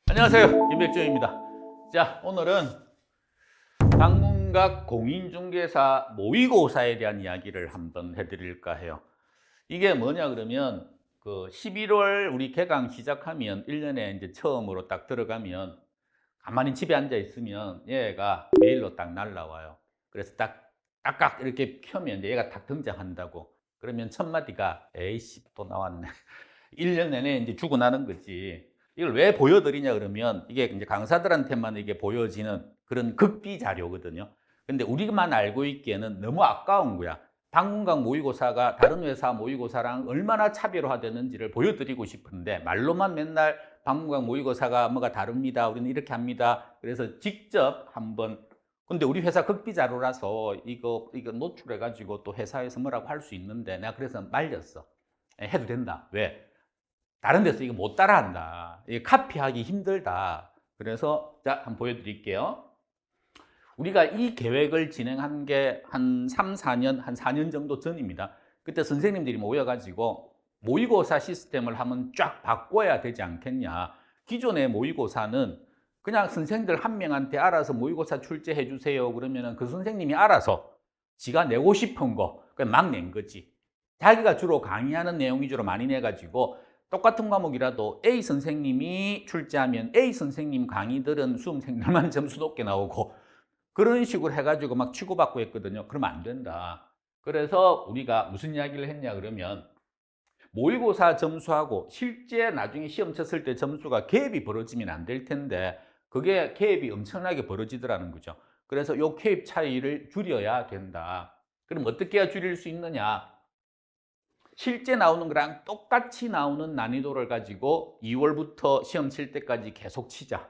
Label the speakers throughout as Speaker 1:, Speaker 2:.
Speaker 1: 안녕하세요, 김백정입니다. 자, 오늘은 방문각 공인중개사 모의고사에 대한 이야기를 한번 해드릴까 해요. 이게 뭐냐 그러면 그 11월 우리 개강 시작하면 1년에 이제 처음으로 딱 들어가면 가만히 집에 앉아 있으면 얘가 메일로 딱 날라와요. 그래서 딱딱 이렇게 켜면 이제 얘가 딱 등장한다고. 그러면 첫 마디가 에이씨 또 나왔네. 1년 내내 이제 죽어나는 거지. 이걸 왜 보여드리냐 그러면 이게 이제 강사들한테만 이게 보여지는 그런 극비 자료거든요. 근데 우리만 알고 있기에는 너무 아까운 거야. 방문각 모의고사가 다른 회사 모의고사랑 얼마나 차별화되는지를 보여드리고 싶은데 말로만 맨날 방문각 모의고사가 뭐가 다릅니다. 우리는 이렇게 합니다. 그래서 직접 한번 근데 우리 회사 극비 자료라서 이거 노출해가지고 또 회사에서 뭐라고 할 수 있는데 내가 그래서 말렸어. 해도 된다. 왜? 다른 데서 이거 못 따라한다. 이게 카피하기 힘들다. 그래서 자, 한번 보여드릴게요. 우리가 이 계획을 진행한 게 한 3, 4년, 한 4년 정도 전입니다. 그때 선생님들이 모여가지고 모의고사 시스템을 한번 쫙 바꿔야 되지 않겠냐. 기존의 모의고사는 그냥 선생님들 한 명한테 알아서 모의고사 출제해 주세요. 그러면은 그 선생님이 알아서 지가 내고 싶은 거 막 낸 거지. 자기가 주로 강의하는 내용 위주로 많이 내가지고 똑같은 과목이라도 A 선생님이 출제하면 A 선생님 강의들은 수험생들만 점수 높게 나오고 그런 식으로 해가지고 막 치고받고 했거든요. 그러면 안 된다. 그래서 우리가 무슨 이야기를 했냐 그러면 모의고사 점수하고 실제 나중에 시험 쳤을 때 점수가 갭이 벌어지면 안 될 텐데 그게 갭이 엄청나게 벌어지더라는 거죠. 그래서 이 갭 차이를 줄여야 된다. 그럼 어떻게 해야 줄일 수 있느냐? 실제 나오는 거랑 똑같이 나오는 난이도를 가지고 2월부터 시험 칠 때까지 계속 치자.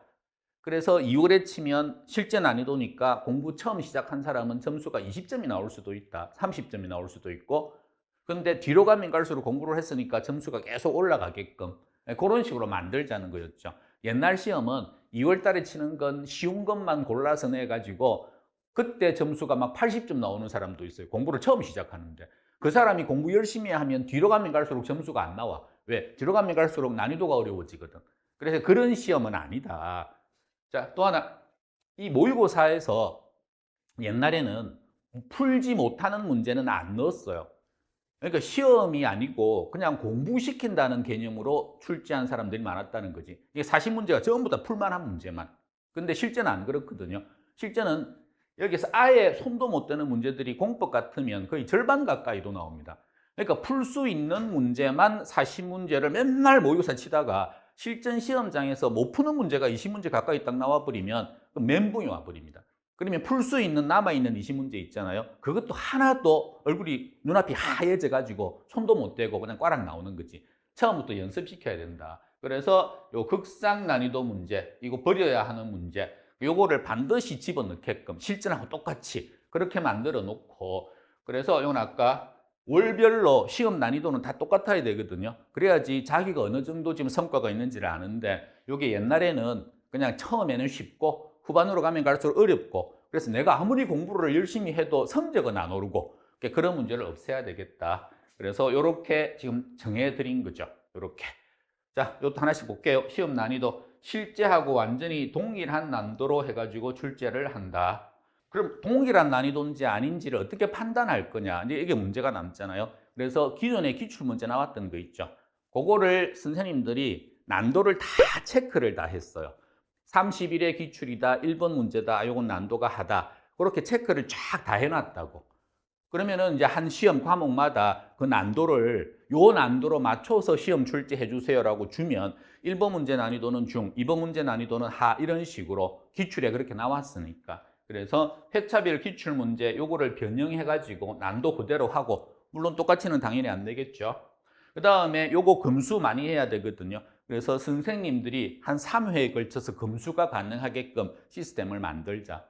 Speaker 1: 그래서 2월에 치면 실제 난이도니까 공부 처음 시작한 사람은 점수가 20점이 나올 수도 있다. 30점이 나올 수도 있고. 그런데 뒤로 가면 갈수록 공부를 했으니까 점수가 계속 올라가게끔 그런 식으로 만들자는 거였죠. 옛날 시험은 2월 달에 치는 건 쉬운 것만 골라서 내가지고 그때 점수가 막 80점 나오는 사람도 있어요. 공부를 처음 시작하는데. 그 사람이 공부 열심히 하면 뒤로 가면 갈수록 점수가 안 나와. 왜? 뒤로 가면 갈수록 난이도가 어려워지거든. 그래서 그런 시험은 아니다. 자, 또 하나. 이 모의고사에서 옛날에는 풀지 못하는 문제는 안 넣었어요. 그러니까 시험이 아니고 그냥 공부시킨다는 개념으로 출제한 사람들이 많았다는 거지. 이게 40문제가 전부 다 풀만한 문제만. 근데 실제는 안 그렇거든요. 실제는 여기서 아예 손도 못 대는 문제들이 공법 같으면 거의 절반 가까이도 나옵니다. 그러니까 풀 수 있는 문제만 40문제를 맨날 모의고사 치다가 실전 시험장에서 못 푸는 문제가 20문제 가까이 딱 나와버리면 멘붕이 와버립니다. 그러면 풀 수 있는 남아있는 20문제 있잖아요. 그것도 하나도 얼굴이 눈앞이 하얘져 가지고 손도 못 대고 그냥 꽈락 나오는 거지. 처음부터 연습시켜야 된다. 그래서 요 극상 난이도 문제, 이거 버려야 하는 문제, 요거를 반드시 집어넣게끔 실전하고 똑같이 그렇게 만들어 놓고 그래서 이건 아까 월별로 시험 난이도는 다 똑같아야 되거든요. 그래야지 자기가 어느 정도 지금 성과가 있는지를 아는데 이게 옛날에는 그냥 처음에는 쉽고 후반으로 가면 갈수록 어렵고 그래서 내가 아무리 공부를 열심히 해도 성적은 안 오르고 그런 문제를 없애야 되겠다. 그래서 이렇게 지금 정해드린 거죠. 이렇게. 자, 이것도 하나씩 볼게요. 시험 난이도 실제하고 완전히 동일한 난도로 해가지고 출제를 한다. 그럼 동일한 난이도인지 아닌지를 어떻게 판단할 거냐. 이게 문제가 남잖아요. 그래서 기존에 기출문제 나왔던 거 있죠. 그거를 선생님들이 난도를 다 체크를 다 했어요. 31의 기출이다, 1번 문제다, 요건 난도가 하다. 그렇게 체크를 쫙 다 해놨다고. 그러면은 이제 한 시험 과목마다 그 난도를 요 난도로 맞춰서 시험 출제해 주세요라고 주면 1번 문제 난이도는 중, 2번 문제 난이도는 하 이런 식으로 기출에 그렇게 나왔으니까. 그래서 회차별 기출 문제 요거를 변형해 가지고 난도 그대로 하고 물론 똑같이는 당연히 안 되겠죠. 그다음에 요거 검수 많이 해야 되거든요. 그래서 선생님들이 한 3회에 걸쳐서 검수가 가능하게끔 시스템을 만들자.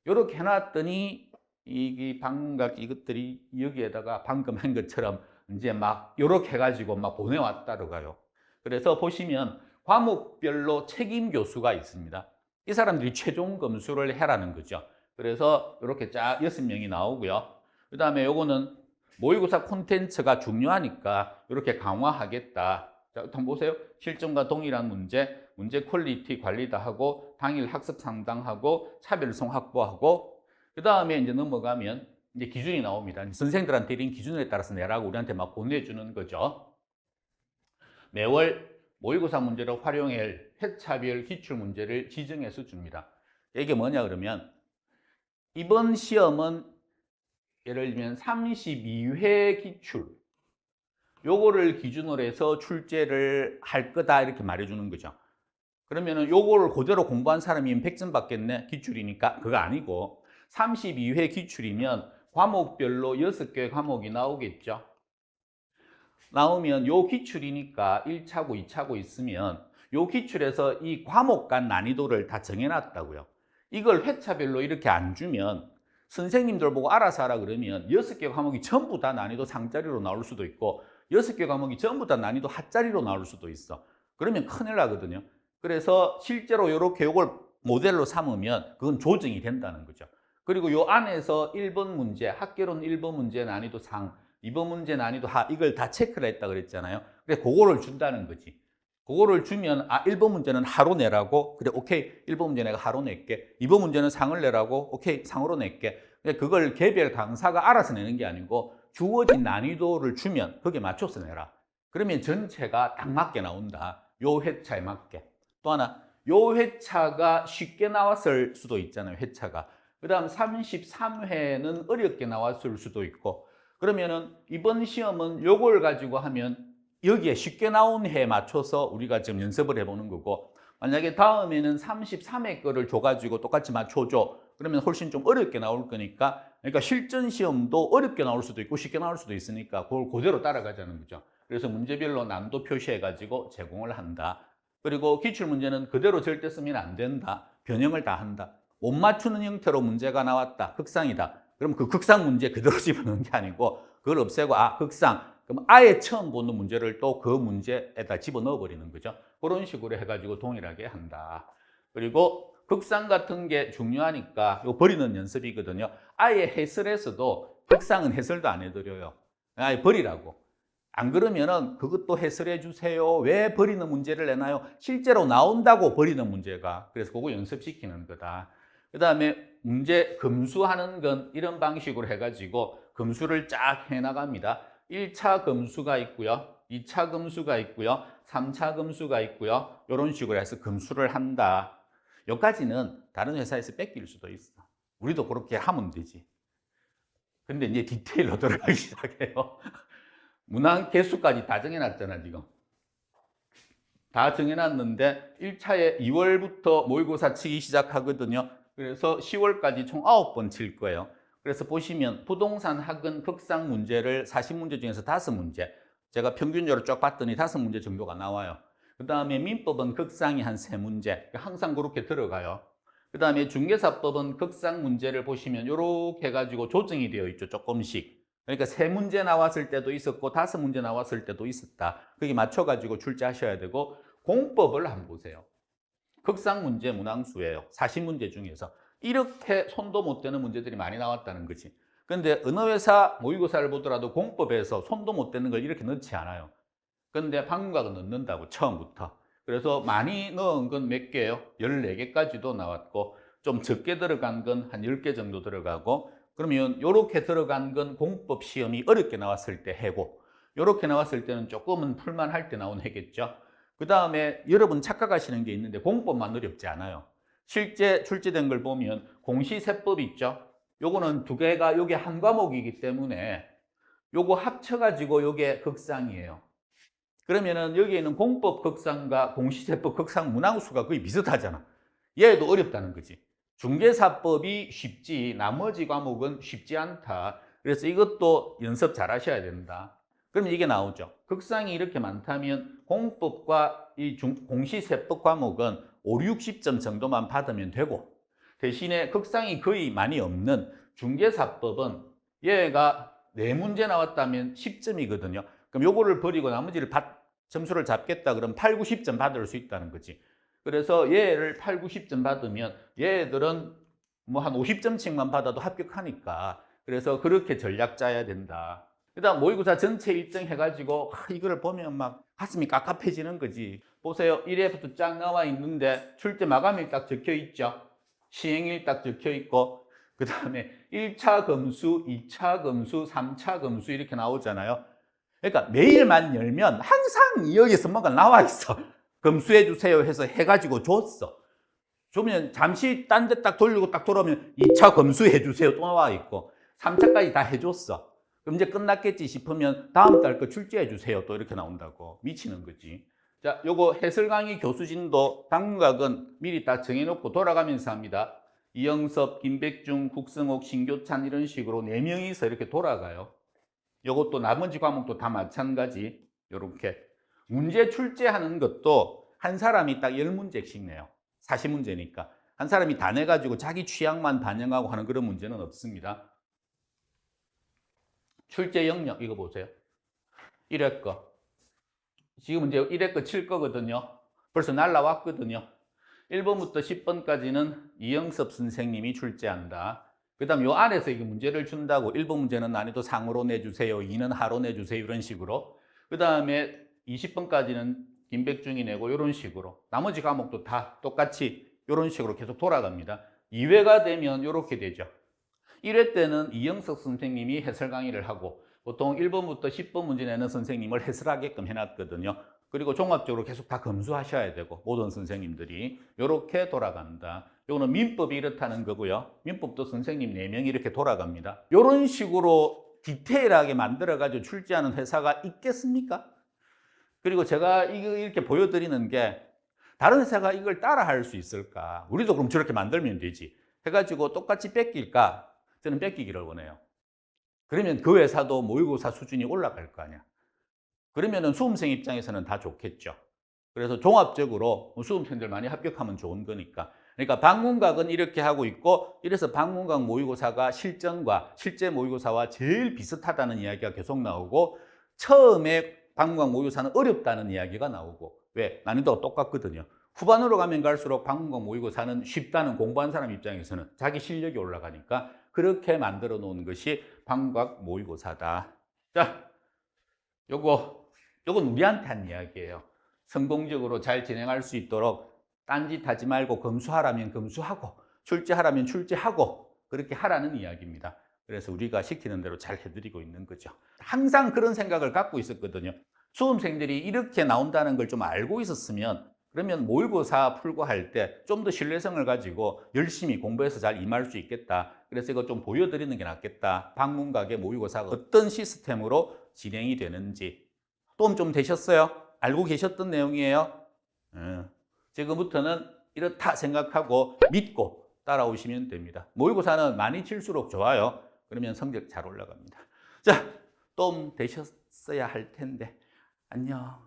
Speaker 1: 요렇게 해놨더니 이 방각 이것들이 여기에다가 방금 한 것처럼 이제 막 요렇게 해가지고 막 보내왔다로 가요. 그래서 보시면 과목별로 책임 교수가 있습니다. 이 사람들이 최종 검수를 해라는 거죠. 그래서 이렇게 쫙 6명이 나오고요. 그 다음에 요거는 모의고사 콘텐츠가 중요하니까 이렇게 강화하겠다. 자, 한번 보세요. 실전과 동일한 문제, 문제 퀄리티 관리 다 하고, 당일 학습 상담하고, 차별성 확보하고, 그 다음에 이제 넘어가면 이제 기준이 나옵니다. 선생들한테 이런 기준에 따라서 내라고 우리한테 막 보내주는 거죠. 매월 모의고사 문제로 활용할 회차별 기출문제를 지정해서 줍니다. 이게 뭐냐 그러면 이번 시험은 예를 들면 32회 기출 요거를 기준으로 해서 출제를 할 거다 이렇게 말해주는 거죠. 그러면은 요거를 그대로 공부한 사람이면 100점 받겠네 기출이니까 그거 아니고 32회 기출이면 과목별로 6개 과목이 나오겠죠. 나오면 요 기출이니까 1차고 2차고 있으면 요 기출에서 이 과목 간 난이도를 다 정해놨다고요. 이걸 회차별로 이렇게 안 주면 선생님들 보고 알아서 하라 그러면 6개 과목이 전부 다 난이도 상자리로 나올 수도 있고 6개 과목이 전부 다 난이도 하자리로 나올 수도 있어. 그러면 큰일 나거든요. 그래서 실제로 이렇게 요걸 모델로 삼으면 그건 조정이 된다는 거죠. 그리고 요 안에서 1번 문제, 학개론 1번 문제 난이도 상, 2번 문제 난이도 하 이걸 다 체크를 했다 그랬잖아요. 그래 그거를 준다는 거지. 그거를 주면 1번 문제는 하로 내라고. 그래 오케이 1번 문제 내가 하로 낼게. 2번 문제는 상을 내라고. 오케이 상으로 낼게. 그걸 개별 강사가 알아서 내는 게 아니고 주어진 난이도를 주면 거기에 맞춰서 내라. 그러면 전체가 딱 맞게 나온다. 요 회차에 맞게. 또 하나 요 회차가 쉽게 나왔을 수도 있잖아요. 회차가. 그 다음 33회는 어렵게 나왔을 수도 있고 그러면은 이번 시험은 요걸 가지고 하면 여기에 쉽게 나온 해에 맞춰서 우리가 지금 연습을 해보는 거고 만약에 다음에는 33회 거를 줘가지고 똑같이 맞춰줘 그러면 훨씬 좀 어렵게 나올 거니까 그러니까 실전 시험도 어렵게 나올 수도 있고 쉽게 나올 수도 있으니까 그걸 그대로 따라가자는 거죠. 그래서 문제별로 난도 표시해가지고 제공을 한다. 그리고 기출문제는 그대로 절대 쓰면 안 된다. 변형을 다 한다. 못 맞추는 형태로 문제가 나왔다. 극상이다. 그럼 그 극상 문제 그대로 집어넣는 게 아니고 그걸 없애고 극상. 그럼 아예 처음 보는 문제를 또 그 문제에다 집어넣어 버리는 거죠. 그런 식으로 해가지고 동일하게 한다. 그리고 극상 같은 게 중요하니까 이거 버리는 연습이거든요. 아예 해설에서도 극상은 해설도 안 해드려요. 아예 버리라고. 안 그러면은 그것도 해설해 주세요. 왜 버리는 문제를 내나요? 실제로 나온다고 버리는 문제가. 그래서 그거 연습시키는 거다. 그 다음에 문제 검수하는 건 이런 방식으로 해가지고 검수를 쫙 해나갑니다. 1차 검수가 있고요. 2차 검수가 있고요. 3차 검수가 있고요. 이런 식으로 해서 검수를 한다. 여기까지는 다른 회사에서 뺏길 수도 있어. 우리도 그렇게 하면 되지. 근데 이제 디테일로 들어가기 시작해요. 문항 개수까지 다 정해놨잖아, 지금. 다 정해놨는데 1차에 2월부터 모의고사 치기 시작하거든요. 그래서 10월까지 총 9번 칠 거예요. 그래서 보시면 부동산 학은 극상 문제를 40문제 중에서 5문제. 제가 평균적으로 쭉 봤더니 5문제 정도가 나와요. 그 다음에 민법은 극상이 한 3문제. 항상 그렇게 들어가요. 그 다음에 중개사법은 극상 문제를 보시면 이렇게 해가지고 조정이 되어 있죠. 조금씩. 그러니까 3문제 나왔을 때도 있었고 5문제 나왔을 때도 있었다. 거기 맞춰가지고 출제하셔야 되고 공법을 한번 보세요. 극상 문제 문항수예요. 40문제 중에서. 이렇게 손도 못 대는 문제들이 많이 나왔다는 거지. 그런데 어느 회사 모의고사를 보더라도 공법에서 손도 못 대는 걸 이렇게 넣지 않아요. 그런데 방문각은 넣는다고 처음부터. 그래서 많이 넣은 건 몇 개예요? 14개까지도 나왔고 좀 적게 들어간 건 한 10개 정도 들어가고 그러면 이렇게 들어간 건 공법 시험이 어렵게 나왔을 때 해고 이렇게 나왔을 때는 조금은 풀만할 때 나온 해겠죠. 그 다음에 여러분 착각하시는 게 있는데 공법만 어렵지 않아요. 실제 출제된 걸 보면 공시세법 있죠. 요거는 두 개가 요게 한 과목이기 때문에 요거 합쳐가지고 요게 극상이에요. 그러면은 여기에는 공법 극상과 공시세법 극상 문항수가 거의 비슷하잖아. 얘도 어렵다는 거지. 중개사법이 쉽지 나머지 과목은 쉽지 않다. 그래서 이것도 연습 잘 하셔야 된다. 그러면 이게 나오죠. 극상이 이렇게 많다면 공법과 이 공시세법 과목은 5, 60점 정도만 받으면 되고 대신에 극상이 거의 많이 없는 중개사법은 얘가 4문제 나왔다면 10점이거든요. 그럼 요거를 버리고 나머지를 점수를 잡겠다 그러면 8, 90점 받을 수 있다는 거지. 그래서 얘를 8, 90점 받으면 얘들은 뭐 한 50점씩만 받아도 합격하니까 그래서 그렇게 전략 짜야 된다. 그 다음 모의고사 전체 일정 해가지고 이거를 보면 막 가슴이 깝깝해지는 거지. 보세요. 1회부터 쫙 나와 있는데 출제 마감일 딱 적혀 있죠. 시행일 딱 적혀 있고 그 다음에 1차 검수, 2차 검수, 3차 검수 이렇게 나오잖아요. 그러니까 메일만 열면 항상 여기서 뭐가 나와 있어. 검수해 주세요 해서 해가지고 줬어. 주면 잠시 딴 데 딱 돌리고 딱 돌아오면 2차 검수해 주세요 또 나와 있고 3차까지 다 해줬어. 그럼 이제 끝났겠지 싶으면 다음 달 거 출제해 주세요 또 이렇게 나온다고. 미치는 거지. 자, 요거 해설 강의 교수진도 당문각은 미리 다 정해놓고 돌아가면서 합니다. 이영섭, 김백중, 국성옥, 신교찬 이런 식으로 4명이서 이렇게 돌아가요. 요것도 나머지 과목도 다 마찬가지. 요렇게 문제 출제하는 것도 한 사람이 딱 10문제씩 내요. 40문제니까 한 사람이 다 내가지고 자기 취향만 반영하고 하는 그런 문제는 없습니다. 출제 영역 이거 보세요. 1회 거 지금 이제 1회 거 칠 거거든요. 벌써 날라왔거든요. 1번부터 10번까지는 이영섭 선생님이 출제한다. 그 다음 요 안에서 이게 문제를 준다고 1번 문제는 난이도 상으로 내주세요. 2는 하로 내주세요. 이런 식으로. 그 다음에 20번까지는 김백중이 내고 이런 식으로. 나머지 과목도 다 똑같이 이런 식으로 계속 돌아갑니다. 2회가 되면 이렇게 되죠. 1회 때는 이영석 선생님이 해설 강의를 하고 보통 1번부터 10번 문제 내는 선생님을 해설하게끔 해놨거든요. 그리고 종합적으로 계속 다 검수하셔야 되고 모든 선생님들이 이렇게 돌아간다. 이거는 민법이 이렇다는 거고요. 민법도 선생님 4명이 이렇게 돌아갑니다. 이런 식으로 디테일하게 만들어가지고 출제하는 회사가 있겠습니까? 그리고 제가 이거 이렇게 보여드리는 게 다른 회사가 이걸 따라 할 수 있을까? 우리도 그럼 저렇게 만들면 되지. 해가지고 똑같이 뺏길까? 저는 뺏기기를 원해요. 그러면 그 회사도 모의고사 수준이 올라갈 거 아니야. 그러면은 수험생 입장에서는 다 좋겠죠. 그래서 종합적으로 수험생들 많이 합격하면 좋은 거니까. 그러니까 방문각은 이렇게 하고 있고 이래서 방문각 모의고사가 실전과 실제 모의고사와 제일 비슷하다는 이야기가 계속 나오고 처음에 방문각 모의고사는 어렵다는 이야기가 나오고 왜? 난이도가 똑같거든요. 후반으로 가면 갈수록 방문각 모의고사는 쉽다는 공부한 사람 입장에서는 자기 실력이 올라가니까 그렇게 만들어 놓은 것이 방문각 모의고사다. 자, 요건 우리한테 한 이야기예요. 성공적으로 잘 진행할 수 있도록 딴짓 하지 말고 검수하라면 검수하고 출제하라면 출제하고 그렇게 하라는 이야기입니다. 그래서 우리가 시키는 대로 잘 해드리고 있는 거죠. 항상 그런 생각을 갖고 있었거든요. 수험생들이 이렇게 나온다는 걸 좀 알고 있었으면 그러면 모의고사 풀고 할 때 좀 더 신뢰성을 가지고 열심히 공부해서 잘 임할 수 있겠다. 그래서 이거 좀 보여드리는 게 낫겠다. 방문각의 모의고사가 어떤 시스템으로 진행이 되는지 도움 좀 되셨어요? 알고 계셨던 내용이에요? 지금부터는 이렇다 생각하고 믿고 따라오시면 됩니다. 모의고사는 많이 칠수록 좋아요. 그러면 성적 잘 올라갑니다. 자, 도움 되셨어야 할 텐데 안녕.